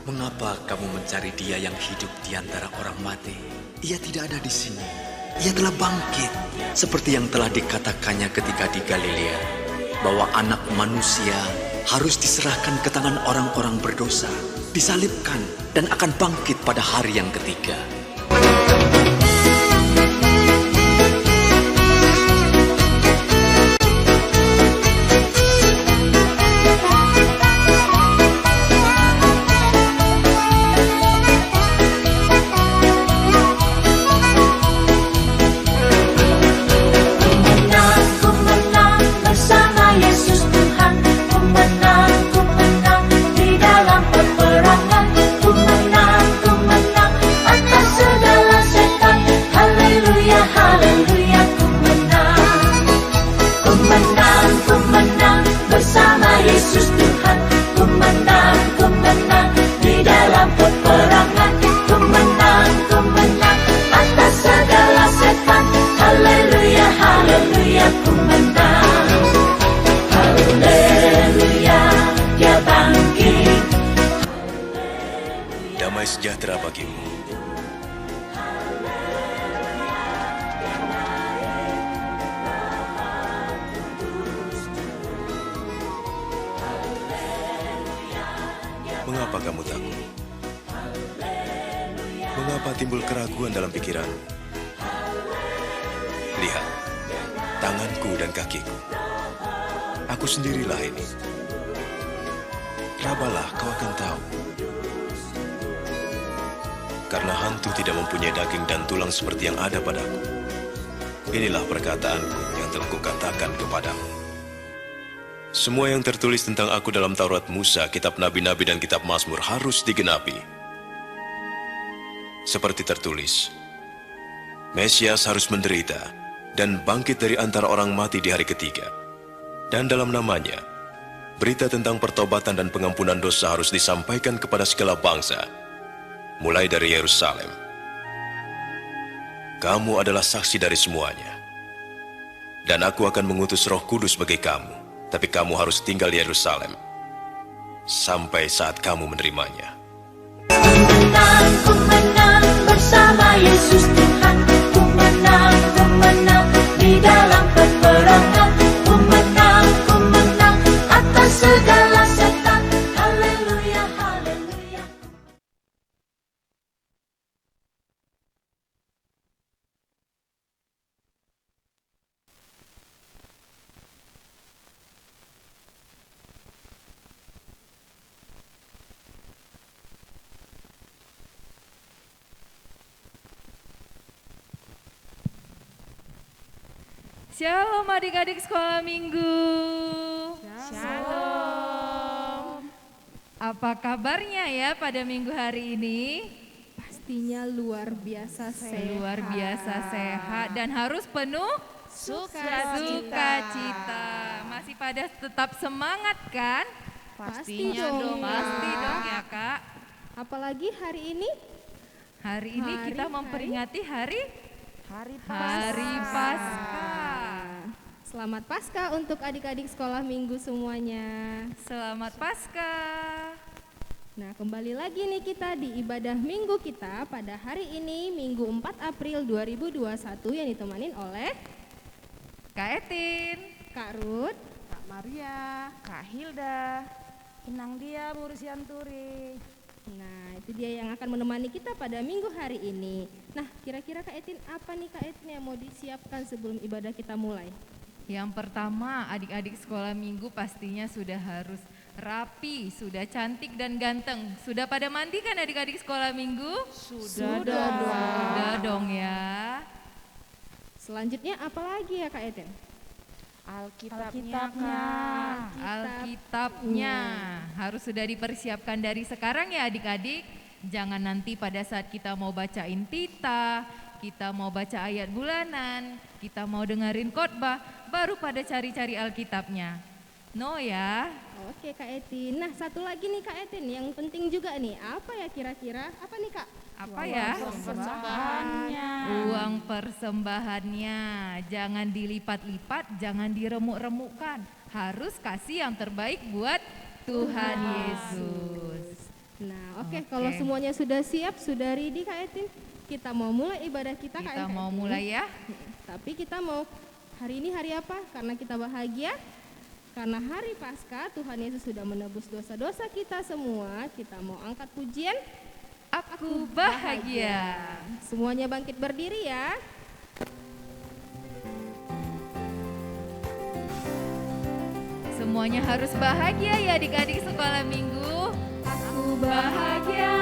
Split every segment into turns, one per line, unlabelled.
Mengapa kamu mencari Dia yang hidup di antara orang mati? Ia tidak ada di sini. Ia telah bangkit, seperti yang telah dikatakannya ketika di Galilea, bahwa Anak Manusia harus diserahkan ke tangan orang-orang berdosa, disalibkan, dan akan bangkit pada hari yang ketiga. Damai sejahtera bagimu. Mengapa kamu takut? Mengapa timbul keraguan dalam pikiranmu? Lihat, tanganku dan kakiku. Aku sendirilah ini. Rabalah, kau akan tahu. Karena hantu tidak mempunyai daging dan tulang seperti yang ada padaku. Inilah perkataanku yang telah kukatakan kepadamu. Semua yang tertulis tentang aku dalam Taurat Musa, kitab Nabi-Nabi dan kitab Mazmur harus digenapi. Seperti tertulis, Mesias harus menderita dan bangkit dari antara orang mati di hari ketiga. Dan dalam namanya, berita tentang pertobatan dan pengampunan dosa harus disampaikan kepada segala bangsa, mulai dari Yerusalem. Kamu adalah saksi dari semuanya. Dan aku akan mengutus Roh Kudus bagi kamu. Tapi kamu harus tinggal di Yerusalem sampai saat kamu menerimanya.
Ku menang bersama Yesus Tuhan. Ku menang di dalam peperangan. Ku menang atas segala setan. Haleluya, haleluya.
Shalom adik-adik sekolah minggu.
Shalom.
Apa kabarnya ya pada minggu hari ini?
Pastinya luar biasa sehat.
Luar biasa sehat dan harus penuh sukacita. Masih pada tetap semangat kan?
Pastinya dong.
Pasti dong ya Kak.
Apalagi hari ini?
Hari ini kita memperingati Hari Paskah.
Selamat Paskah untuk adik-adik sekolah minggu semuanya.
Selamat Paskah.
Nah, kembali lagi nih kita di ibadah minggu kita pada hari ini, Minggu 4 April 2021 yang ditemanin oleh
Kak Etin,
Kak Ruth,
Kak Maria, Kak Hilda, Inang Dia, Mursianturi.
Nah, itu dia yang akan menemani kita pada minggu hari ini. Nah, kira-kira Kak Etin, apa nih Kak Etin yang mau disiapkan sebelum ibadah kita mulai?
yang pertama adik-adik sekolah minggu pastinya sudah harus rapi, sudah cantik dan ganteng. Sudah pada mandi kan adik-adik sekolah minggu? Sudah dong ya.
Selanjutnya apa lagi ya Kak Etin?
Alkitabnya harus sudah dipersiapkan dari sekarang ya adik-adik. Jangan nanti pada saat kita mau bacain titah, kita mau baca ayat bulanan, kita mau dengerin khotbah, baru pada cari-cari Alkitabnya. No ya.
Oke Kak Etin. Nah, satu lagi nih Kak Etin yang penting juga nih. Apa ya kira-kira? Apa nih Kak?
Apa ya? Uang persembahannya. Jangan dilipat-lipat, jangan diremuk-remukkan. Harus kasih yang terbaik buat Tuhan Yesus.
Nah, Oke, kalau semuanya sudah siap, sudah ready Kak Etin, kita mau mulai ibadah kita Kak
Kita
Etin.
mau mulai ya.
Tapi kita mau hari ini hari apa? Karena kita bahagia. Karena hari Paskah Tuhan Yesus sudah menebus dosa-dosa kita semua. Kita mau angkat pujian
Aku bahagia.
Semuanya bangkit berdiri ya.
Semuanya harus bahagia ya adik-adik sekolah minggu.
Aku bahagia,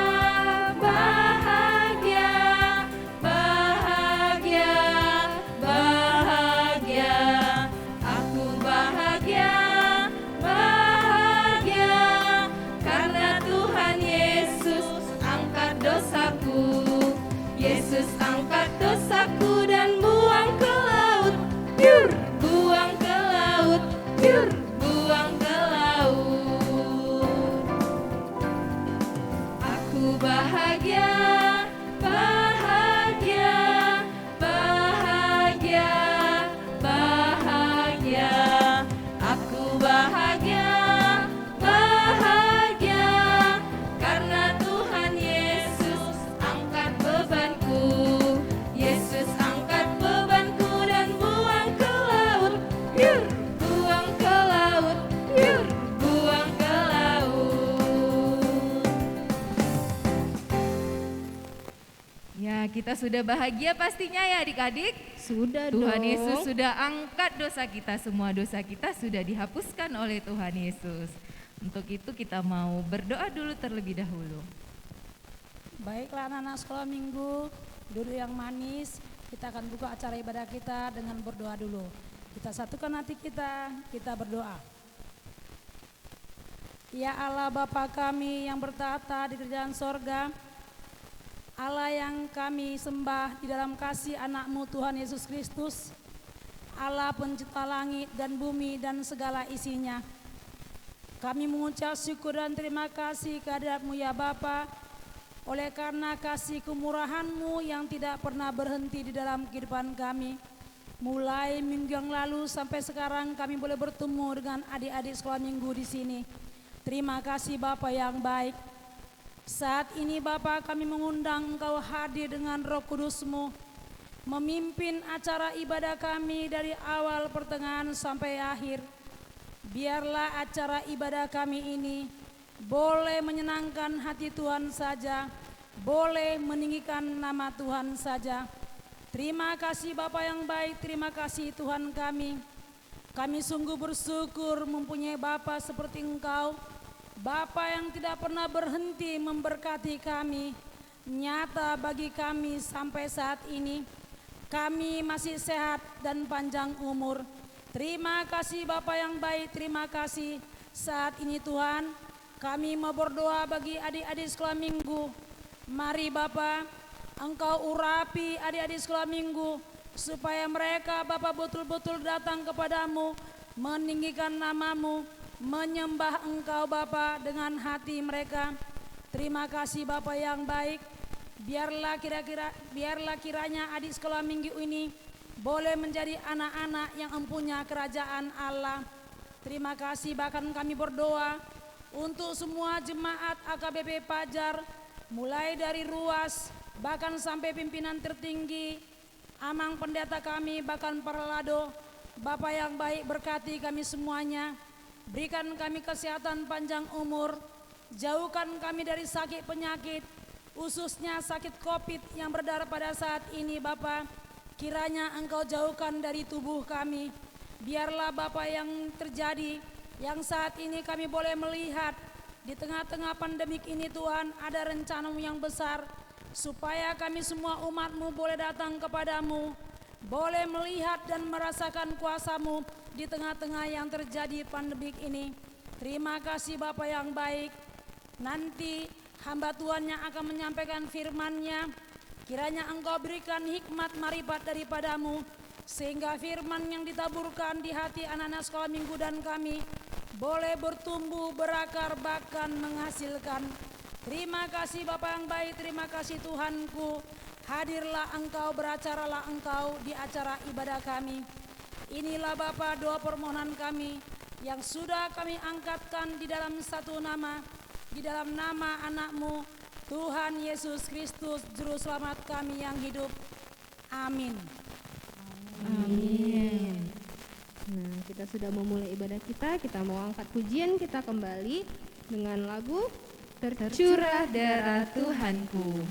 bahagia, bahagia, bahagia. Aku bahagia, bahagia, karena Tuhan Yesus angkat dosaku. Yesus angkat dosaku dan buang ke laut, biur, buang ke laut, biur, buang ke laut. Aku bahagia, bahagia, bahagia, bahagia. Aku bahagia, bahagia, karena Tuhan Yesus angkat bebanku. Yesus angkat bebanku dan buang ke laut, biur, buang ke laut, biur, buang ke laut.
Ya, kita sudah bahagia pastinya ya adik-adik.
Sudah
Tuhan
dong.
Yesus sudah angkat dosa kita, semua dosa kita sudah dihapuskan oleh Tuhan Yesus. Untuk itu kita mau berdoa dulu terlebih dahulu.
Baiklah anak-anak sekolah minggu, duduk yang manis. Kita akan buka acara ibadah kita dengan berdoa dulu. Kita satukan hati kita berdoa. Ya Allah Bapa kami yang bertahta di kerajaan sorga, Allah yang kami sembah di dalam kasih anak-Mu Tuhan Yesus Kristus, Allah pencipta langit dan bumi dan segala isinya. Kami mengucap syukur dan terima kasih kehadirat-Mu ya Bapa, oleh karena kasih kemurahan-Mu yang tidak pernah berhenti di dalam kehidupan kami. Mulai minggu yang lalu sampai sekarang kami boleh bertemu dengan adik-adik sekolah minggu di sini. Terima kasih Bapa yang baik. Saat ini Bapa kami mengundang Engkau hadir dengan Roh Kudus-Mu, memimpin acara ibadah kami dari awal pertengahan sampai akhir. Biarlah acara ibadah kami ini boleh menyenangkan hati Tuhan saja, boleh meninggikan nama Tuhan saja. Terima kasih Bapa yang baik, terima kasih Tuhan kami. Kami sungguh bersyukur mempunyai Bapa seperti Engkau, Bapa yang tidak pernah berhenti memberkati kami. Nyata bagi kami sampai saat ini, kami masih sehat dan panjang umur. Terima kasih Bapa yang baik, terima kasih. Saat ini Tuhan, kami mau berdoa bagi adik-adik sekolah minggu. Mari Bapa, Engkau urapi adik-adik sekolah minggu, supaya mereka Bapa betul-betul datang kepadamu, meninggikan namamu, menyembah Engkau Bapa dengan hati mereka. Terima kasih Bapa yang baik. Biarlah kiranya adik sekolah minggu ini boleh menjadi anak-anak yang empunya kerajaan Allah. Terima kasih, bahkan kami berdoa untuk semua jemaat AKBP Pajar, mulai dari ruas bahkan sampai pimpinan tertinggi, Amang pendeta kami, bahkan para lado. Bapa yang baik, berkati kami semuanya. Berikan kami kesehatan panjang umur, jauhkan kami dari sakit penyakit, khususnya sakit COVID yang berdarah pada saat ini Bapa. Kiranya Engkau jauhkan dari tubuh kami. Biarlah Bapa yang terjadi, yang saat ini kami boleh melihat di tengah-tengah pandemik ini Tuhan, ada rencana-Mu yang besar, supaya kami semua umat-Mu boleh datang kepadamu, boleh melihat dan merasakan kuasa-Mu di tengah-tengah yang terjadi pandemik ini. Terima kasih Bapa yang baik. Nanti hamba Tuhan yang akan menyampaikan firman-Nya, kiranya Engkau berikan hikmat marifat daripadamu, sehingga firman yang ditaburkan di hati anak-anak sekolah minggu dan kami boleh bertumbuh, berakar, bahkan menghasilkan. Terima kasih Bapa yang baik, terima kasih Tuhanku. Hadirlah Engkau, beracaralah Engkau di acara ibadah kami. Inilah Bapa doa permohonan kami yang sudah kami angkatkan di dalam satu nama, di dalam nama anak-Mu, Tuhan Yesus Kristus, Juru Selamat kami yang hidup. Amin.
Amin. Nah, kita sudah memulai ibadah kita mau angkat pujian kita kembali dengan lagu
Tercurah darah Tuhanku.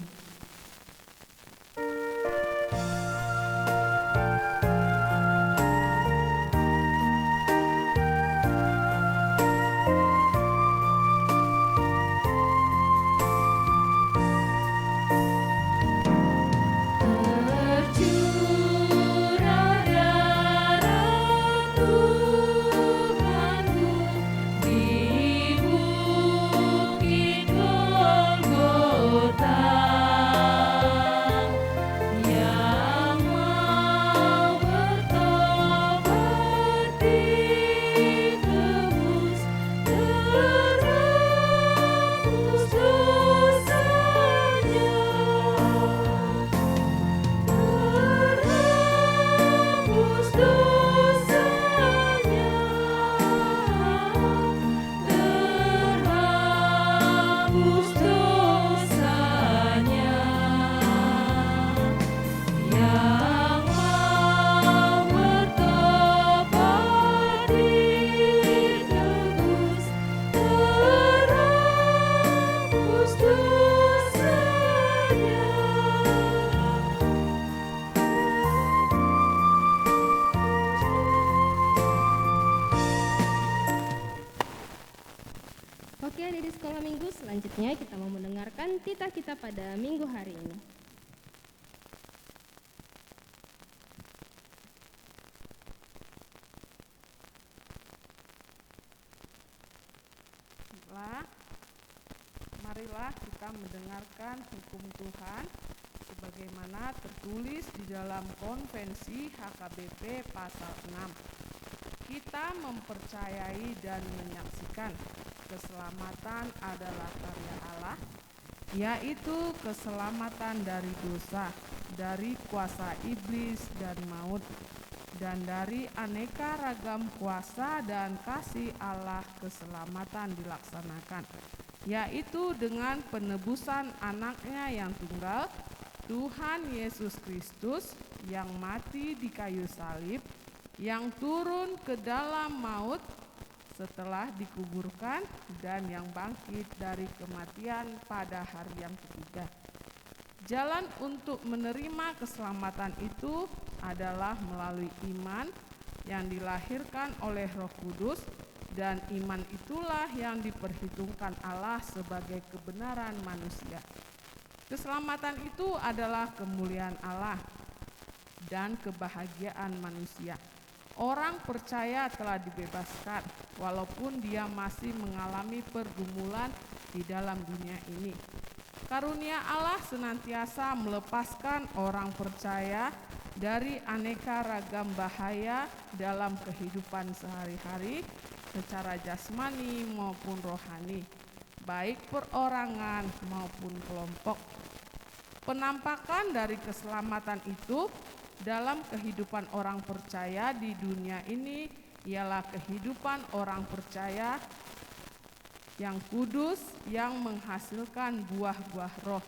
Oke, adik di sekolah minggu, selanjutnya kita mau mendengarkan titah kita pada minggu hari ini.
Marilah kita mendengarkan hukum Tuhan sebagaimana tertulis di dalam Konvensi HKBP pasal 6. Kita mempercayai dan menyaksikan keselamatan adalah karya Allah, yaitu keselamatan dari dosa, dari kuasa iblis dan maut, dan dari aneka ragam kuasa dan kasih Allah keselamatan dilaksanakan, yaitu dengan penebusan anaknya yang tunggal, Tuhan Yesus Kristus, yang mati di kayu salib, yang turun ke dalam maut setelah dikuburkan, dan yang bangkit dari kematian pada hari yang ketiga. Jalan untuk menerima keselamatan itu adalah melalui iman yang dilahirkan oleh Roh Kudus, dan iman itulah yang diperhitungkan Allah sebagai kebenaran manusia. Keselamatan itu adalah kemuliaan Allah dan kebahagiaan manusia. Orang percaya telah dibebaskan walaupun dia masih mengalami pergumulan di dalam dunia ini. Karunia Allah senantiasa melepaskan orang percaya dari aneka ragam bahaya dalam kehidupan sehari-hari secara jasmani maupun rohani, baik perorangan maupun kelompok. Penampakan dari keselamatan itu dalam kehidupan orang percaya di dunia ini ialah kehidupan orang percaya yang kudus, yang menghasilkan buah-buah roh.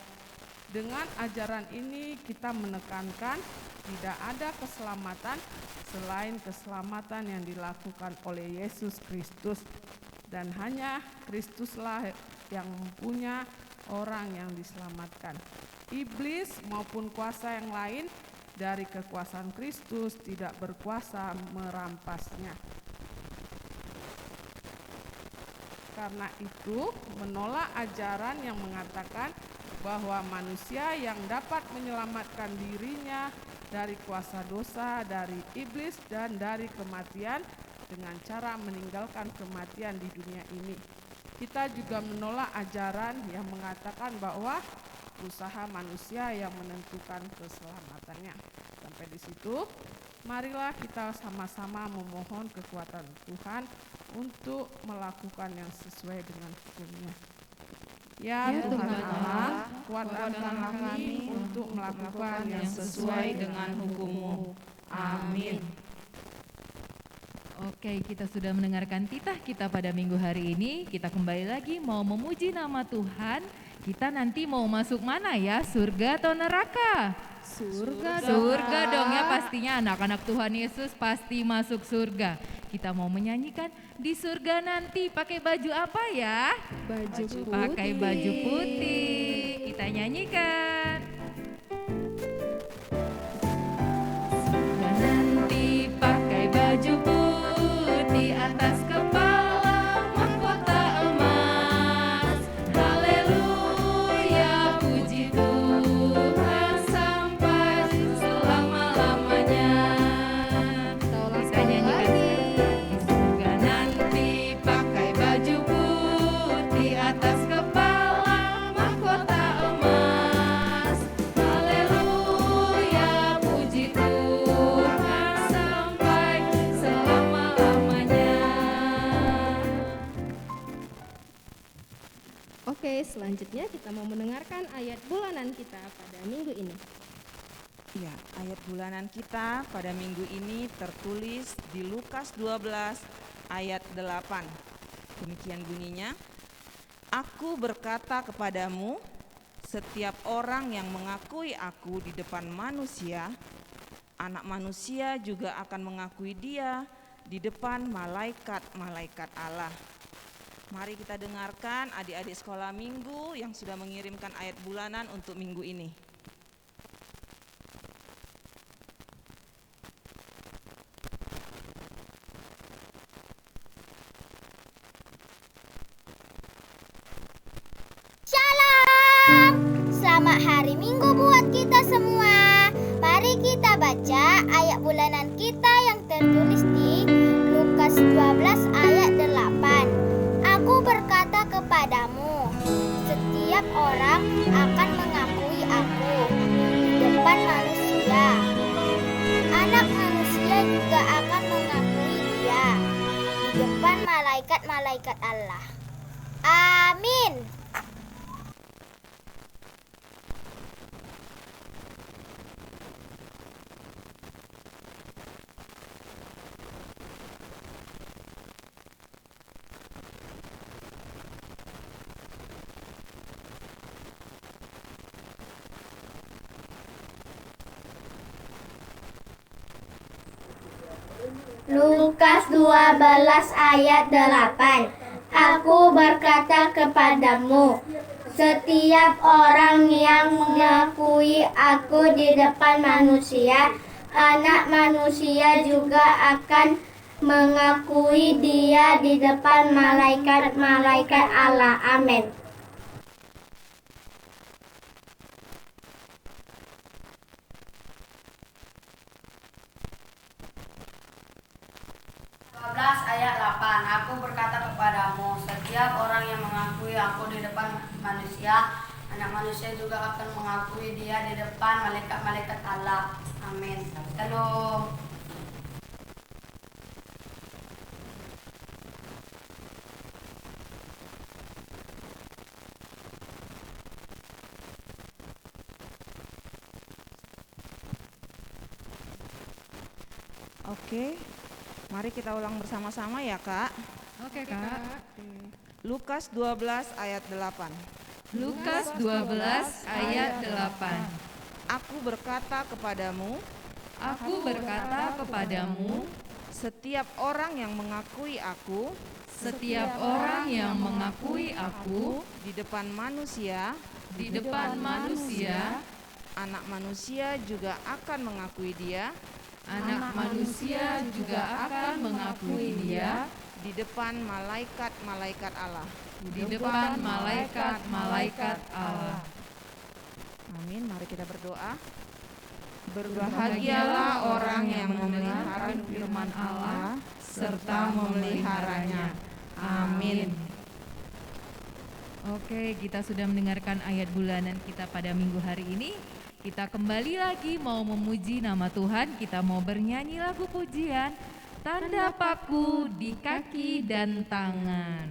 Dengan ajaran ini kita menekankan tidak ada keselamatan selain keselamatan yang dilakukan oleh Yesus Kristus, dan hanya Kristuslah yang mempunyai orang yang diselamatkan. Iblis maupun kuasa yang lain dari kekuasaan Kristus tidak berkuasa merampasnya. Karena itu, menolak ajaran yang mengatakan bahwa manusia yang dapat menyelamatkan dirinya dari kuasa dosa, dari iblis, dan dari kematian dengan cara meninggalkan kematian di dunia ini. Kita juga menolak ajaran yang mengatakan bahwa usaha manusia yang menentukan keselamatannya. Sampai di situ, marilah kita sama-sama memohon kekuatan Tuhan untuk melakukan yang sesuai dengan hukum-Nya. Ya Tuhan Allah, kuatkan kami untuk melakukan yang sesuai dengan hukum-Mu. Amin.
Oke, kita sudah mendengarkan titah kita pada minggu hari ini. Kita kembali lagi mau memuji nama Tuhan. Kita nanti mau masuk mana ya? Surga atau neraka? Surga dong ya, pastinya anak-anak Tuhan Yesus pasti masuk surga. Kita mau menyanyikan di surga nanti pakai baju apa ya?
Baju putih.
Pakai baju putih. Kita nyanyikan. Surga nanti pakai baju putih, atas kepala mahkota emas. Haleluya, puji Tuhan sampai selama-lamanya. Kita nyanyikan di surga nanti pakai baju putih, atas kepala mahkota emas. Haleluya, puji Tuhan sampai selama-lamanya.
Oke, selanjutnya kita mau mendengarkan ayat bulanan kita pada minggu ini.
Ya, ayat bulanan kita pada minggu ini tertulis di Lukas 12 ayat 8. Demikian bunyinya, Aku berkata kepadamu, setiap orang yang mengakui aku di depan manusia, Anak Manusia juga akan mengakui dia di depan malaikat-malaikat Allah. Mari kita dengarkan adik-adik sekolah minggu yang sudah mengirimkan ayat bulanan untuk minggu ini.
Shalom, selamat hari Minggu buat kita semua. Mari kita baca ayat bulanan kita yang tertulis di Lukas 12 ayat 8. Aku berkata kepadamu, setiap orang akan mengakui aku di depan manusia. Anak Manusia juga akan mengakui dia di depan malaikat-malaikat Allah. Amin. Lukas 12 ayat 8. Aku berkata kepadamu, setiap orang yang mengakui aku di depan manusia, Anak Manusia juga akan mengakui dia di depan malaikat-malaikat Allah. Amin.
Ayat 8. Aku berkata kepadamu, setiap orang yang mengakui aku di depan manusia, Anak Manusia juga akan mengakui dia di depan malaikat-malaikat Allah. Amin. Shalom.
Oke, mari kita ulang bersama-sama ya Kak.
Oke, Kak.
Lukas 12 ayat 8.
Lukas 12 ayat 8.
Aku berkata kepadamu,
Aku berkata kepadamu,
setiap orang yang mengakui aku
setiap orang yang mengakui aku
di depan manusia,
di depan manusia,
Anak Manusia juga akan mengakui dia
Anak Manusia juga akan mengakui dia
di depan malaikat-malaikat Allah.
di depan malaikat-malaikat Allah.
Amin, mari kita berdoa. Berbahagialah orang yang memelihara firman Allah serta memeliharanya. Amin.
Oke, kita sudah mendengarkan ayat bulanan kita pada minggu hari ini. Kita kembali lagi mau memuji nama Tuhan. Kita mau bernyanyi lagu pujian, tanda paku di kaki dan tangan.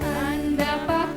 Tanda paku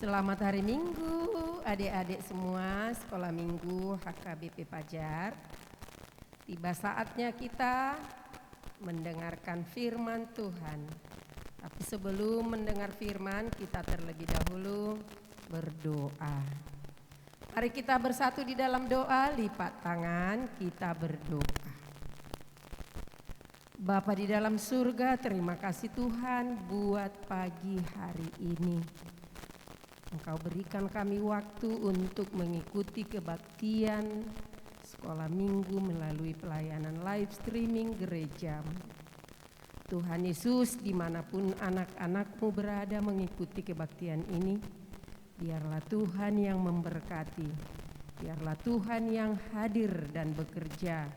Selamat hari Minggu adik-adik semua sekolah minggu HKBP Pajar. Tiba saatnya kita mendengarkan firman Tuhan. Tapi sebelum mendengar firman, kita terlebih dahulu berdoa. Mari kita bersatu di dalam doa, lipat tangan, kita berdoa. Bapa di dalam surga, terima kasih Tuhan buat pagi hari ini. Engkau berikan kami waktu untuk mengikuti kebaktian sekolah minggu melalui pelayanan live streaming gereja. Tuhan Yesus, dimanapun anak-anak-Mu berada mengikuti kebaktian ini, biarlah Tuhan yang memberkati, biarlah Tuhan yang hadir dan bekerja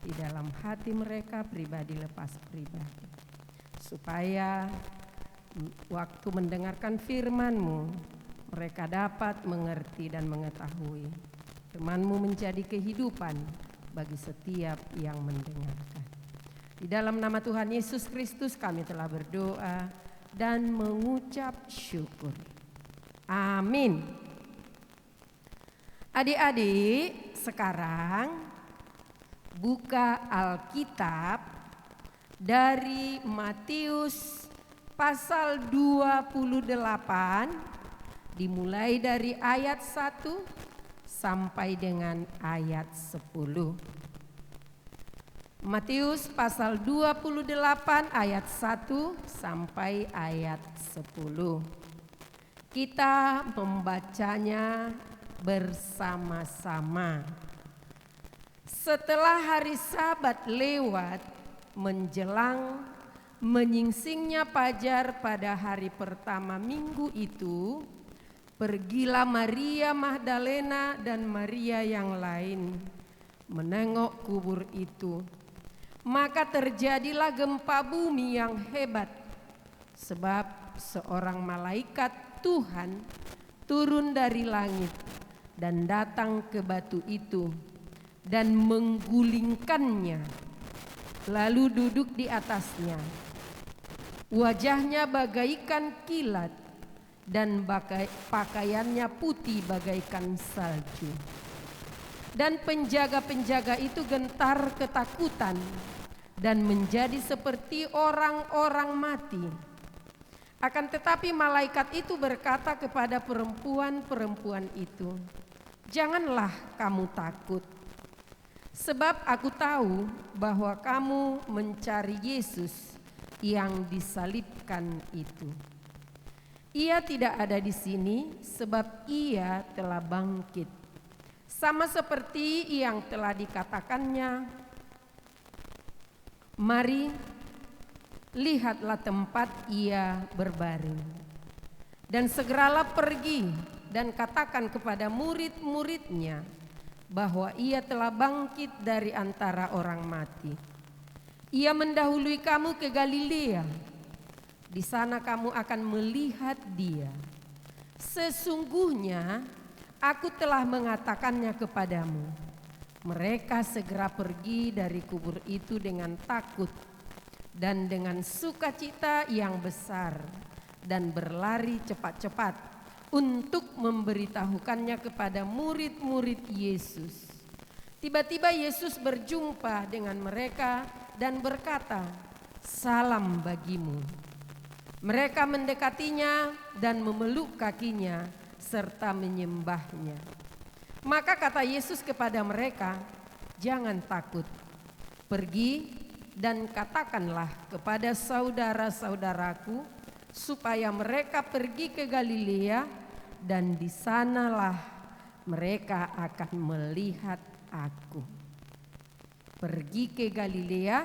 di dalam hati mereka pribadi lepas pribadi. Supaya waktu mendengarkan firman-Mu, mereka dapat mengerti dan mengetahui. Firman-Mu menjadi kehidupan bagi setiap yang mendengarkan. Di dalam nama Tuhan Yesus Kristus kami telah berdoa dan mengucap syukur. Amin. Adik-adik, sekarang buka Alkitab dari Matius pasal 28, dimulai dari ayat 1 sampai dengan ayat 10. Matius pasal 28 ayat 1 sampai ayat 10. Kita membacanya bersama-sama. Setelah hari Sabat lewat, menjelang menyingsingnya fajar pada hari pertama minggu itu, pergilah Maria Magdalena dan Maria yang lain menengok kubur itu. Maka terjadilah gempa bumi yang hebat, sebab seorang malaikat Tuhan turun dari langit dan datang ke batu itu dan menggulingkannya, lalu duduk di atasnya. Wajahnya bagaikan kilat dan pakaiannya putih bagaikan salju. Dan penjaga-penjaga itu gentar ketakutan dan menjadi seperti orang-orang mati. Akan tetapi malaikat itu berkata kepada perempuan-perempuan itu, "Janganlah kamu takut, sebab aku tahu bahwa kamu mencari Yesus yang disalibkan itu. Ia tidak ada di sini sebab ia telah bangkit, sama seperti yang telah dikatakannya. Mari, lihatlah tempat ia berbaring. Dan segeralah pergi dan katakan kepada murid-muridnya bahwa ia telah bangkit dari antara orang mati. Ia mendahului kamu ke Galilea. Di sana kamu akan melihat dia. Sesungguhnya aku telah mengatakannya kepadamu." Mereka segera pergi dari kubur itu dengan takut dan dengan sukacita yang besar, dan berlari cepat-cepat untuk memberitahukannya kepada murid-murid Yesus. Tiba-tiba Yesus berjumpa dengan mereka dan berkata, "Salam bagimu." Mereka mendekatinya dan memeluk kakinya serta menyembahnya. Maka kata Yesus kepada mereka, "Jangan takut. Pergi dan katakanlah kepada saudara-saudaraku supaya mereka pergi ke Galilea, dan di sanalah mereka akan melihat aku." Pergi ke Galilea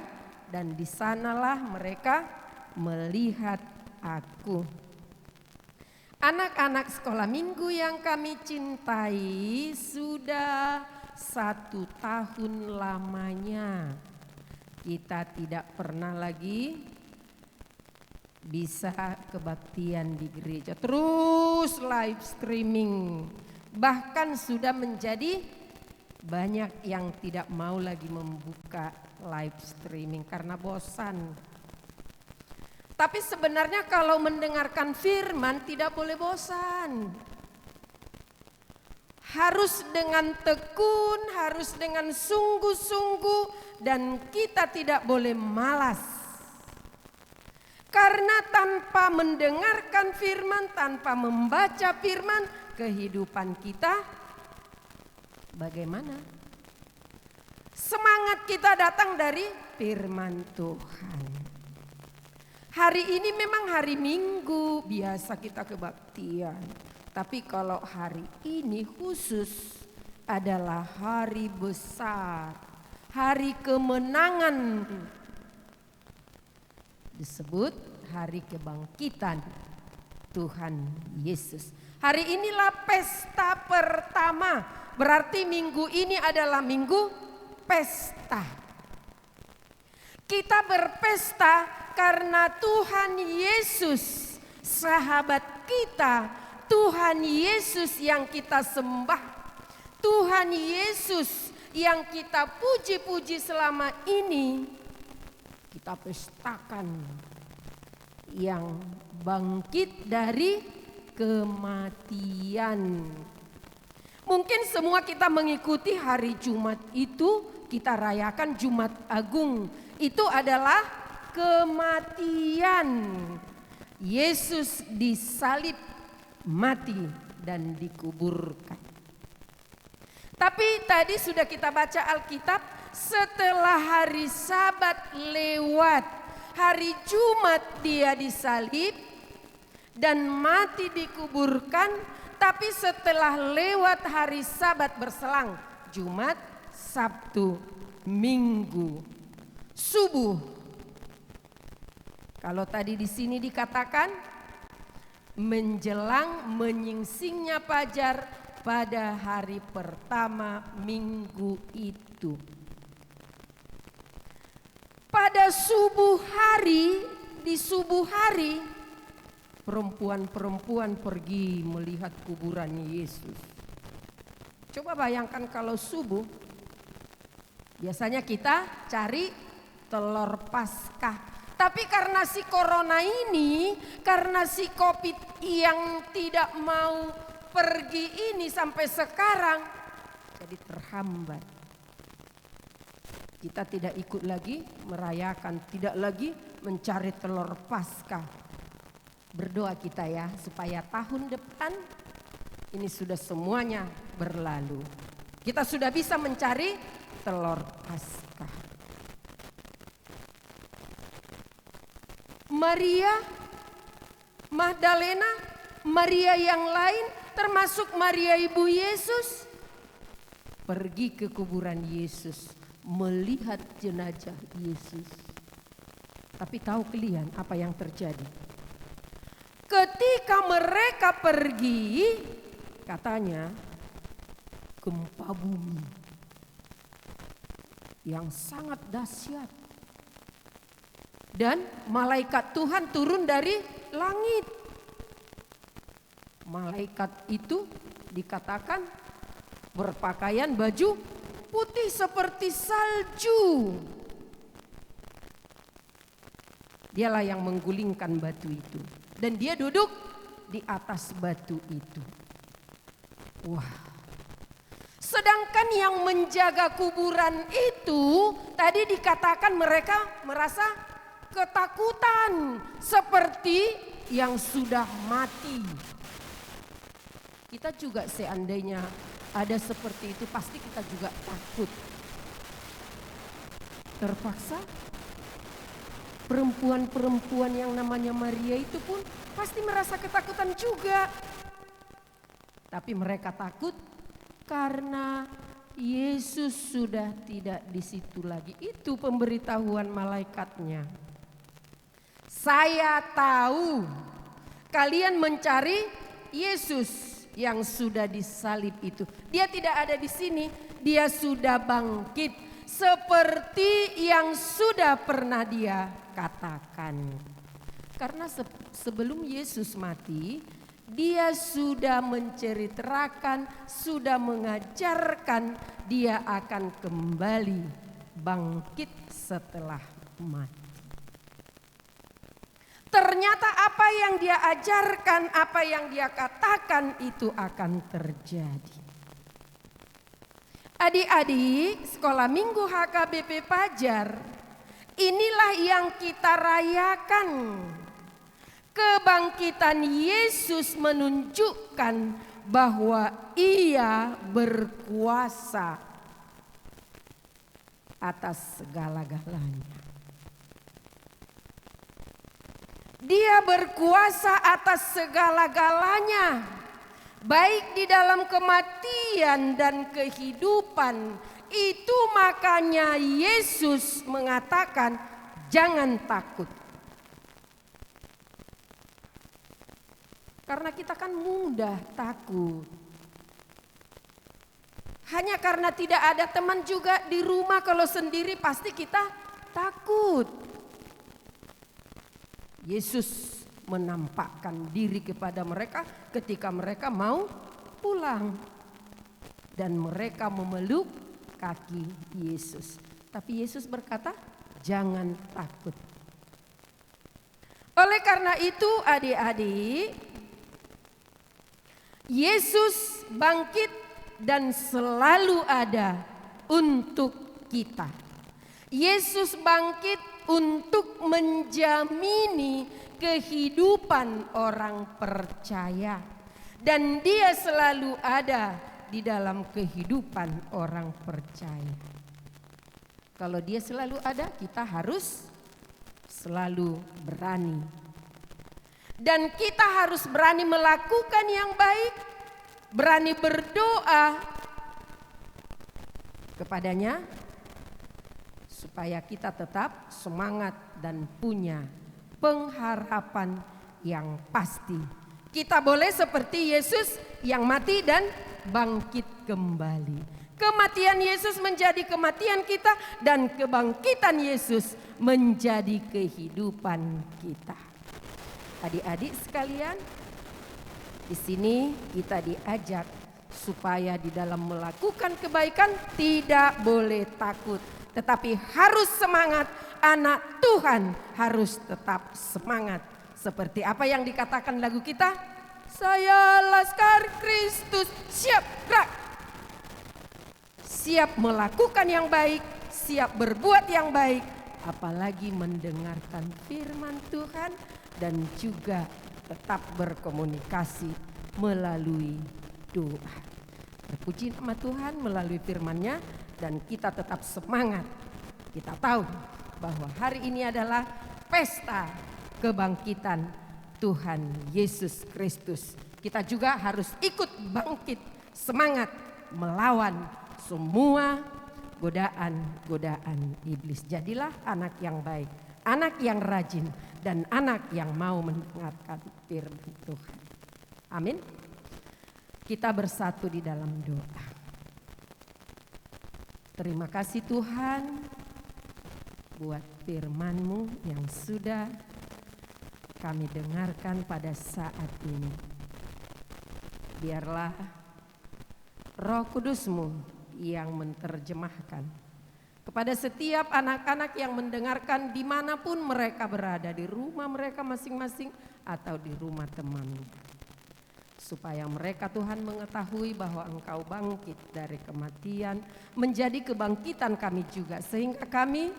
dan di sanalah mereka melihat aku. Anak-anak sekolah minggu yang kami cintai, sudah 1 tahun lamanya kita tidak pernah lagi bisa kebaktian di gereja. Terus live streaming. Bahkan sudah menjadi banyak yang tidak mau lagi membuka live streaming karena bosan. Tapi sebenarnya kalau mendengarkan firman tidak boleh bosan. Harus dengan tekun, harus dengan sungguh-sungguh, dan kita tidak boleh malas. Karena tanpa mendengarkan firman, tanpa membaca firman, kehidupan kita bagaimana? Semangat kita datang dari firman Tuhan. Hari ini memang hari Minggu, biasa kita kebaktian. Tapi kalau hari ini khusus adalah hari besar, hari kemenangan. Disebut hari kebangkitan Tuhan Yesus. Hari inilah pesta pertama, berarti minggu ini adalah minggu pesta. Kita berpesta karena Tuhan Yesus, sahabat kita, Tuhan Yesus yang kita sembah, Tuhan Yesus yang kita puji-puji selama ini, kita pestakan, yang bangkit dari kematian. Mungkin semua kita mengikuti hari Jumat itu, kita rayakan Jumat Agung. Itu adalah kematian. Yesus disalib, mati dan dikuburkan. Tapi tadi sudah kita baca Alkitab, setelah hari Sabat lewat, hari Jumat dia disalib dan mati dikuburkan. Tapi setelah lewat hari Sabat berselang, Jumat, Sabtu, Minggu, subuh. Kalau tadi di sini dikatakan menjelang menyingsingnya fajar pada hari pertama minggu itu. Pada subuh hari, di subuh hari, perempuan-perempuan pergi melihat kuburan Yesus. Coba bayangkan kalau subuh, biasanya kita cari telur Paskah. Tapi karena si corona ini, karena si COVID yang tidak mau pergi ini sampai sekarang, jadi terhambat. Kita tidak ikut lagi merayakan, tidak lagi mencari telur Paskah. Berdoa kita ya, supaya tahun depan ini sudah semuanya berlalu. Kita sudah bisa mencari telur Paskah. Maria Magdalena, Maria yang lain, termasuk Maria ibu Yesus, pergi ke kuburan Yesus, melihat jenazah Yesus. Tapi tahu kalian apa yang terjadi? Ketika mereka pergi, katanya gempa bumi yang sangat dahsyat. Dan malaikat Tuhan turun dari langit. Malaikat itu dikatakan berpakaian baju putih seperti salju. Dialah yang menggulingkan batu itu. Dan dia duduk di atas batu itu. Wah. Sedangkan yang menjaga kuburan itu tadi dikatakan mereka merasa ketakutan seperti yang sudah mati. Kita juga seandainya ada seperti itu pasti kita juga takut. Terpaksa perempuan-perempuan yang namanya Maria itu pun pasti merasa ketakutan juga. Tapi mereka takut karena Yesus sudah tidak di situ lagi. Itu pemberitahuan malaikatnya. Saya tahu kalian mencari Yesus yang sudah disalib itu. Dia tidak ada di sini, dia sudah bangkit seperti yang sudah pernah dia katakan. Karena sebelum Yesus mati, dia sudah menceritakan, sudah mengajarkan dia akan kembali bangkit setelah mati. ternyata apa yang dia ajarkan, apa yang dia katakan itu akan terjadi. Adik-adik, sekolah minggu HKBP Pajar, inilah yang kita rayakan. Kebangkitan Yesus menunjukkan bahwa Ia berkuasa atas segala-galanya. Dia berkuasa atas segala-galanya, baik di dalam kematian dan kehidupan. Itu makanya Yesus mengatakan, jangan takut. Karena kita kan mudah takut. Hanya karena tidak ada teman juga di rumah, kalau sendiri pasti kita takut. Yesus menampakkan diri kepada mereka ketika mereka mau pulang. Dan mereka memeluk kaki Yesus. Tapi Yesus berkata, jangan takut. Oleh karena itu adik-adik, Yesus bangkit dan selalu ada untuk kita. Yesus bangkit untuk menjamini kehidupan orang percaya. Dan dia selalu ada di dalam kehidupan orang percaya. Kalau dia selalu ada, kita harus selalu berani. Dan kita harus berani melakukan yang baik, berani berdoa kepadanya, supaya kita tetap semangat dan punya pengharapan yang pasti. Kita boleh seperti Yesus yang mati dan bangkit kembali. Kematian Yesus menjadi kematian kita dan kebangkitan Yesus menjadi kehidupan kita. Adik-adik sekalian, di sini kita diajak supaya di dalam melakukan kebaikan tidak boleh takut, tetapi harus semangat. Anak Tuhan harus tetap semangat. Seperti apa yang dikatakan lagu kita? Saya Laskar Kristus, siap gerak. Siap melakukan yang baik, siap berbuat yang baik, apalagi mendengarkan firman Tuhan dan juga tetap berkomunikasi melalui doa. Terpuji nama Tuhan melalui firman-Nya dan kita tetap semangat. Kita tahu bahwa hari ini adalah pesta kebangkitan Tuhan Yesus Kristus. Kita juga harus ikut bangkit semangat melawan semua godaan-godaan iblis. Jadilah anak yang baik, anak yang rajin, dan anak yang mau mendengarkan firman Tuhan. Amin. Kita bersatu di dalam doa. Terima kasih Tuhan buat firman-Mu yang sudah kami dengarkan pada saat ini. Biarlah Roh Kudus-Mu yang menerjemahkan kepada setiap anak-anak yang mendengarkan dimanapun mereka berada, di rumah mereka masing-masing atau di rumah temannya. Supaya mereka Tuhan mengetahui bahwa Engkau bangkit dari kematian menjadi kebangkitan kami juga, sehingga kami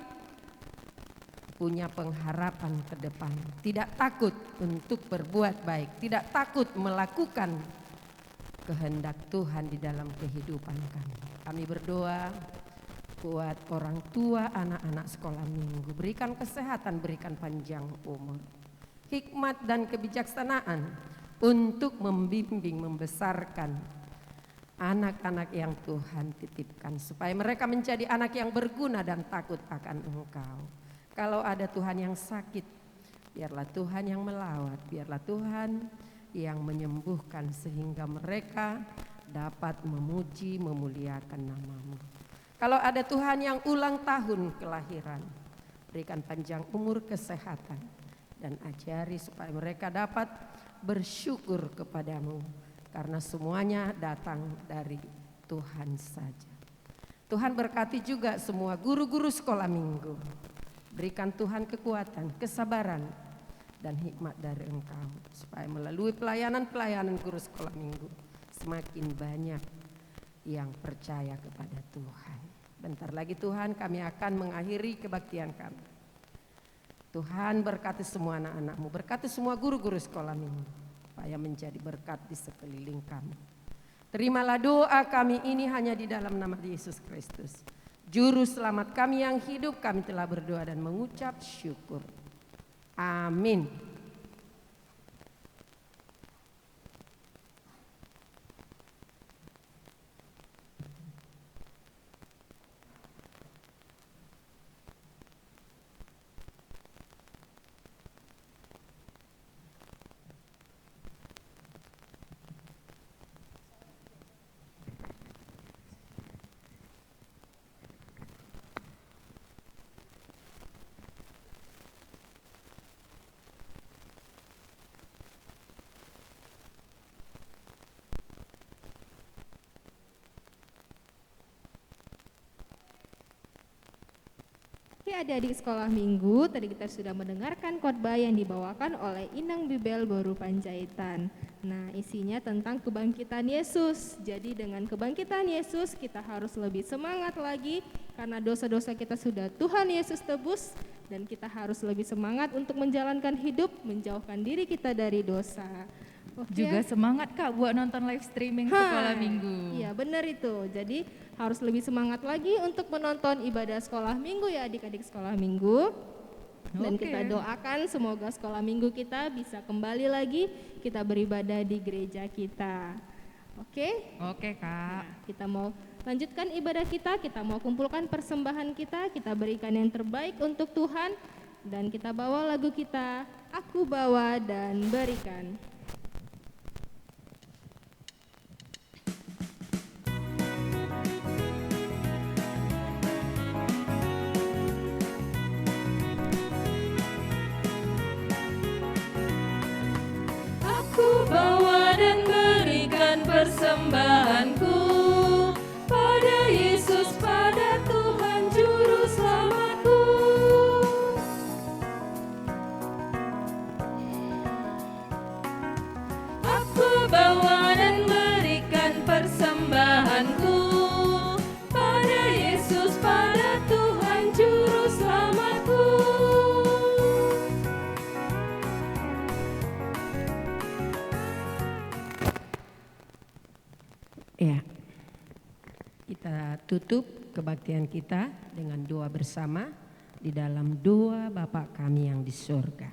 punya pengharapan ke depan. Tidak takut untuk berbuat baik, tidak takut melakukan kehendak Tuhan di dalam kehidupan kami. Kami berdoa buat orang tua anak-anak sekolah minggu. Berikan kesehatan, berikan panjang umur, hikmat dan kebijaksanaan untuk membimbing, membesarkan anak-anak yang Tuhan titipkan. Supaya mereka menjadi anak yang berguna dan takut akan Engkau. Kalau ada Tuhan yang sakit, biarlah Tuhan yang melawat, biarlah Tuhan yang menyembuhkan sehingga mereka dapat memuji, memuliakan nama-Mu. Kalau ada Tuhan yang ulang tahun kelahiran, berikan panjang umur, kesehatan, dan ajari supaya mereka dapat bersyukur kepadamu, karena semuanya datang dari Tuhan saja. Tuhan berkati juga semua guru-guru sekolah minggu. Berikan Tuhan kekuatan, kesabaran, dan hikmat dari Engkau, supaya melalui pelayanan-pelayanan guru sekolah minggu semakin banyak yang percaya kepada Tuhan. Bentar lagi Tuhan kami akan mengakhiri kebaktian kami. Tuhan berkati semua anak-anak-Mu, berkati semua guru-guru sekolah minggu, supaya menjadi berkat di sekeliling kami. Terimalah doa kami ini hanya di dalam nama Yesus Kristus, Juru Selamat kami yang hidup. Kami telah berdoa dan mengucap syukur. Amin.
Oke, adik-adik sekolah minggu, tadi kita sudah mendengarkan khotbah yang dibawakan oleh Inang Bibel Boru Panjaitan. Nah, isinya tentang kebangkitan Yesus. Jadi dengan kebangkitan Yesus kita harus lebih semangat lagi karena dosa-dosa kita sudah Tuhan Yesus tebus, dan kita harus lebih semangat untuk menjalankan hidup, menjauhkan diri kita dari dosa. Oke.
Juga semangat Kak buat nonton live streaming sekolah minggu.
Iya benar itu, jadi harus lebih semangat lagi untuk menonton ibadah sekolah minggu ya adik-adik sekolah minggu. Dan kita doakan semoga sekolah minggu kita bisa kembali lagi kita beribadah di gereja kita. Oke?
Oke Kak.
Nah, kita mau lanjutkan ibadah kita mau kumpulkan persembahan kita berikan yang terbaik untuk Tuhan. Dan kita bawa lagu kita, Aku Bawa dan Berikan.
Aku bawa dan berikan persembahanku pada Yesus, pada Tuhan Juru Selamatku. Aku bawa dan berikan persembahanku pada Yesus, pada Tuhan Juru Selamatku.
Ya, kita tutup kebaktian kita dengan doa bersama di dalam doa Bapa kami yang di surga.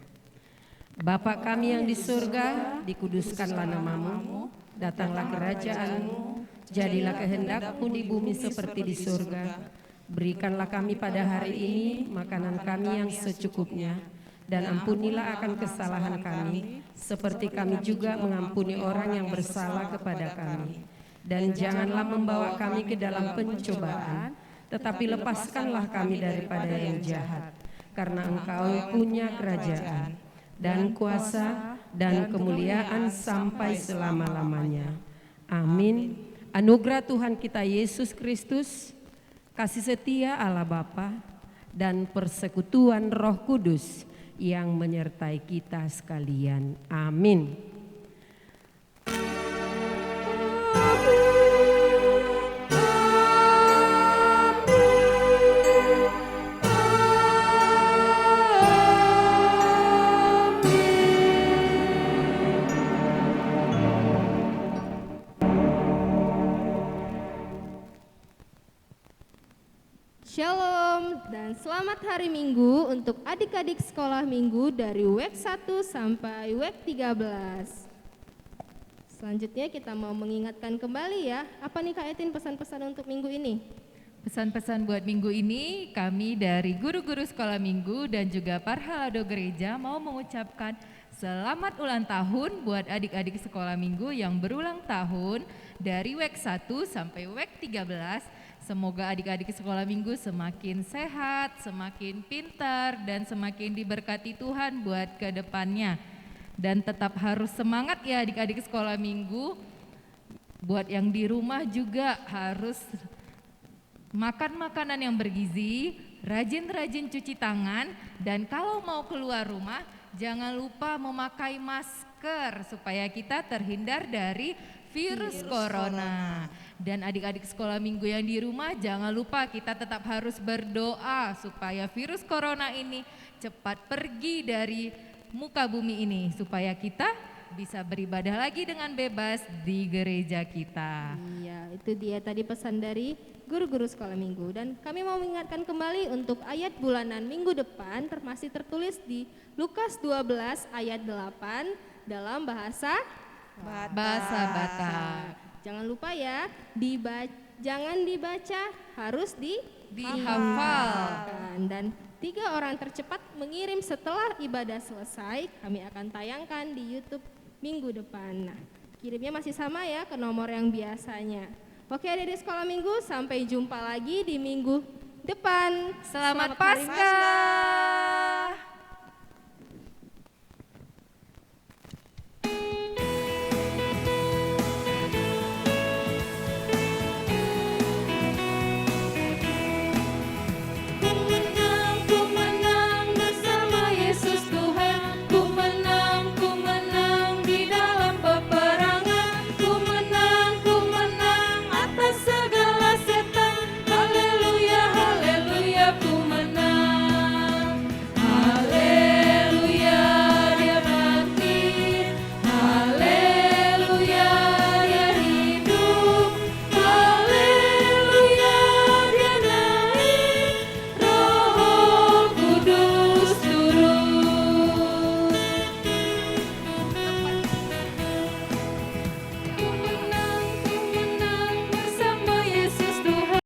Bapa kami yang di surga, dikuduskanlah namamu, datanglah kerajaanmu, jadilah kehendakmu di bumi seperti di surga. Berikanlah kami pada hari ini makanan kami yang secukupnya, dan ampunilah akan kesalahan kami, seperti kami juga mengampuni orang yang bersalah kepada kami. Dan janganlah membawa kami ke dalam pencobaan, tetapi lepaskanlah kami daripada yang jahat. Karena Engkau punya kerajaan, dan kuasa, dan kemuliaan sampai selama-lamanya. Amin. Anugerah Tuhan kita Yesus Kristus, kasih setia Allah Bapa, dan persekutuan Roh Kudus yang menyertai kita sekalian. Amin.
Shalom dan selamat hari Minggu untuk adik-adik sekolah minggu dari WEK 1 sampai WEK 13. Selanjutnya kita mau mengingatkan kembali ya, apa nih Kak Etin pesan-pesan untuk minggu ini?
Pesan-pesan buat minggu ini, kami dari guru-guru sekolah minggu dan juga Parhalado Gereja mau mengucapkan selamat ulang tahun buat adik-adik sekolah minggu yang berulang tahun dari WEK 1 sampai WEK 13. Semoga adik-adik sekolah minggu semakin sehat, semakin pintar, dan semakin diberkati Tuhan buat ke depannya. Dan tetap harus semangat ya adik-adik sekolah minggu. Buat yang di rumah juga harus makan makanan yang bergizi, rajin-rajin cuci tangan, dan kalau mau keluar rumah Jangan lupa memakai masker supaya kita terhindar dari virus corona. Dan adik-adik sekolah minggu yang di rumah, jangan lupa kita tetap harus berdoa supaya virus corona ini cepat pergi dari muka bumi ini, supaya kita bisa beribadah lagi dengan bebas di gereja kita.
Iya, itu dia tadi pesan dari guru-guru sekolah minggu. Dan kami mau mengingatkan kembali untuk ayat bulanan minggu depan masih tertulis di Lukas 12 ayat 8 dalam bahasa
Batak.
Jangan lupa ya, jangan dibaca, harus
dihafal.
Dan 3 orang tercepat mengirim setelah ibadah selesai, kami akan tayangkan di YouTube minggu depan. Nah, kirimnya masih sama ya ke nomor yang biasanya. Oke, adik-adik sekolah minggu, sampai jumpa lagi di minggu depan.
Selamat Paskah.